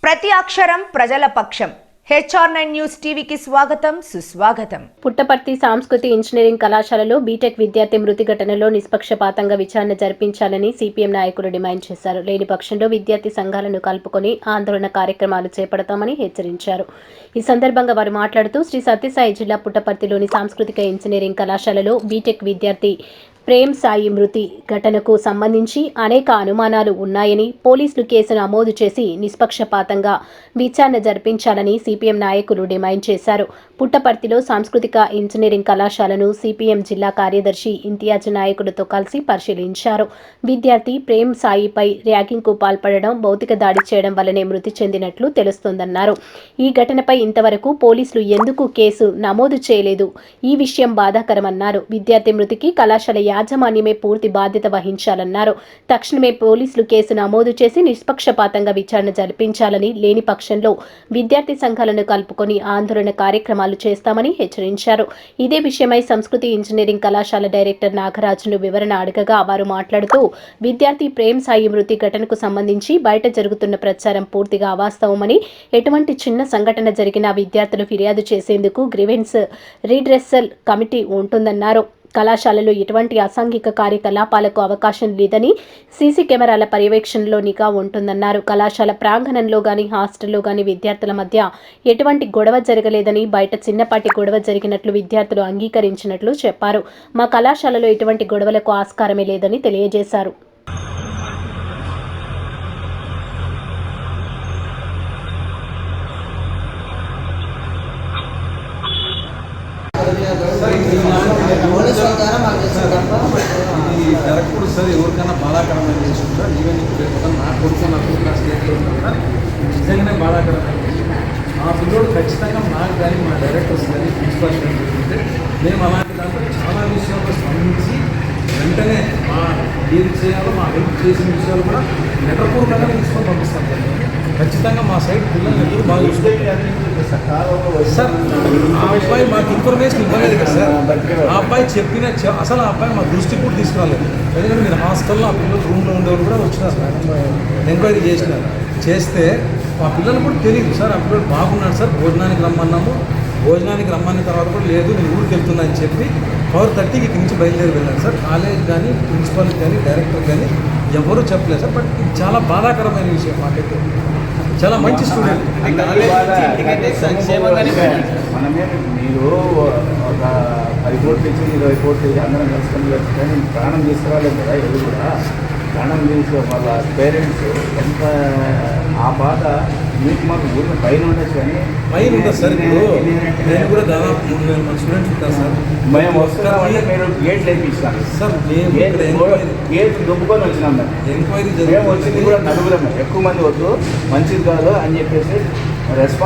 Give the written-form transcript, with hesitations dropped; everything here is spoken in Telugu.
ప్రతి అక్షరం ప్రజల పక్షం. HR9 న్యూస్ టీవీకి స్వాగతం, సుస్వాగతం. పుట్టపర్తి సంస్కృతి ఇంజనీరింగ్ కళాశాలలో బీటెక్ విద్యార్థి మృతి ఘటనలో నిష్పక్షపాతంగా విచారణ జరిపించాలని సిపిఎం నాయకులు డిమాండ్ చేశారు. లేని పక్షంలో విద్యార్థి సంఘాలను కలుపుకొని ఆందోళన కార్యక్రమాలు చేపడతామని హెచ్చరించారు. ఈ సందర్భంగా వారు మాట్లాడుతూ శ్రీ సత్యసాయి జిల్లా పుట్టపర్తిలోని సాంస్కృతిక ఇంజనీరింగ్ కళాశాలలో బీటెక్ విద్యార్థి ప్రేమ్ సాయి మృతి ఘటనకు సంబంధించి అనేక అనుమానాలు ఉన్నాయని, పోలీసులు కేసు నమోదు చేసి నిష్పక్షపాతంగా విచారణ జరిపించాలని సిపిఎం నాయకులు డిమాండ్ చేశారు. పుట్టపర్తిలో సాంస్కృతిక ఇంజనీరింగ్ కళాశాలను సిపిఎం జిల్లా కార్యదర్శి ఇంతియాజ్ నాయకులతో కలిసి పరిశీలించారు. విద్యార్థి ప్రేమ్ సాయిపై ర్యాగింగ్కు పాల్పడడం, భౌతిక దాడి చేయడం వల్లనే మృతి చెందినట్లు తెలుస్తోందన్నారు. ఈ ఘటనపై ఇంతవరకు పోలీసులు ఎందుకు కేసు నమోదు చేయలేదు? ఈ విషయం బాధాకరమన్నారు. విద్యార్థి మృతికి కళాశాల యాజమాన్యమే పూర్తి బాధ్యత వహించాలన్నారు. తక్షణమే పోలీసులు కేసు నమోదు చేసి నిష్పక్షపాతంగా విచారణ జరిపించాలని, లేని పక్షంలో విద్యార్థి సంఘాలను కలుపుకొని ఆందోళన కార్యక్రమాలు చేస్తామని హెచ్చరించారు. ఇదే విషయమై సంస్కృతి ఇంజనీరింగ్ కళాశాల డైరెక్టర్ నాగరాజును వివరణ అడగగా వారు మాట్లాడుతూ, విద్యార్థి ప్రేమ్ సాయి మృతి ఘటనకు సంబంధించి బయట జరుగుతున్న ప్రచారం పూర్తిగా అవాస్తవమని, ఎటువంటి చిన్న సంఘటన జరిగినా విద్యార్థులు ఫిర్యాదు చేసేందుకు గ్రీవెన్స్ రీడ్రెసల్ కమిటీ ఉంటుందన్నారు. కళాశాలలో ఎటువంటి అసాంఘిక కార్యకలాపాలకు అవకాశం లేదని, సీసీ కెమెరాల పర్యవేక్షణలో నిఘా ఉంటుందన్నారు. కళాశాల ప్రాంగణంలో గాని, హాస్టల్లో గాని విద్యార్థుల మధ్య ఎటువంటి గొడవ జరగలేదని, బయట చిన్నపాటి గొడవ జరిగినట్లు విద్యార్థులు అంగీకరించినట్లు చెప్పారు. మా కళాశాలలో ఎటువంటి గొడవలకు ఆస్కారమే లేదని తెలియజేశారు. జరగకూడదు సార్. ఎవరికైనా బాధాకరమైన చేస్తుంది సార్. ఈవెన్ ఇప్పుడు నా కొడుకు నా కూతురు నా స్టేట్లో ఉంటా నిజంగానే బాధాకరమైన ఆ పిల్లోడు ఖచ్చితంగా నాకు కానీ మా డైరెక్టర్స్ కానీ ప్రిన్సిపల్ కానీ మేము అలాంటి దాంట్లో చాలా విషయాల్లో స్పందించి వెంటనే మా ఏది చేయాలో మా హెల్ప్ చేసిన విషయాలు కూడా నెట్రపూర్వకంగా తీసుకొని పంపిస్తాం సార్. ఖచ్చితంగా మా సైడ్ పిల్లల్ని ఎదురు బాగా చూసుకుంటాం సార్. ఆ అబ్బాయి మాకు ఇన్ఫర్మేషన్ ఇవ్వలేదు కదా సార్. ఆ అబ్బాయి చెప్పిన అసలు ఆ అబ్బాయి మా దృష్టికి కూడా తీసుకురాలేదు. ఎందుకంటే మీరు హాస్టల్లో ఆ పిల్లలు రూమ్లో ఉండేవాళ్ళు కూడా వచ్చినారు సార్, ఎంక్వైరీ చేస్తే మా పిల్లలు కూడా తెలియదు సార్. ఆ పిల్లలు బాగున్నాడు సార్, భోజనానికి రమ్మన్నాము. భోజనానికి రమ్మన్న తర్వాత కూడా లేదు నేను ఊరికి వెళ్తున్నా అని చెప్పి 4:30కి ఇక్కడి నుంచి బయలుదేరి వెళ్ళాను సార్. కాలేజ్ కానీ, ప్రిన్సిపాల్కి కానీ, డైరెక్టర్ కానీ ఎవరూ చెప్పలేదు సార్. బట్ ఇది చాలా బాధాకరమైన విషయం. మాకైతే చాలా మంచి స్టూడెంట్. మనమే మీరు ఒక 10 కోట్లు ఇచ్చి 20 కోట్లు ఇచ్చి అందరం కలుసుకొని కానీ ప్రాణం తీసుకురాలేదు కదా. ఎవరు కూడా ప్రాణం తీసుకో వాళ్ళ పేరెంట్స్ ఎంత ఆ బాధ మీకు మాకు ఊరిని పైన ఉండొచ్చు కానీ పైన ఉంటుంది సార్. ఇప్పుడు నేను కూడా దాదాపు 3,000 మంది స్టూడెంట్స్ ఉంటాను సార్. మేము వస్తున్నామంటే మీరు గేట్లు వేపిస్తాను సార్. గేట్ దుబ్బుకొని వచ్చినాం. ఎంక్వైరీ మేము వచ్చింది కూడా నలుగురమే, ఎక్కువ మంది వద్దు, మంచిది కాదు అని చెప్పేసి రెస్పాన్స్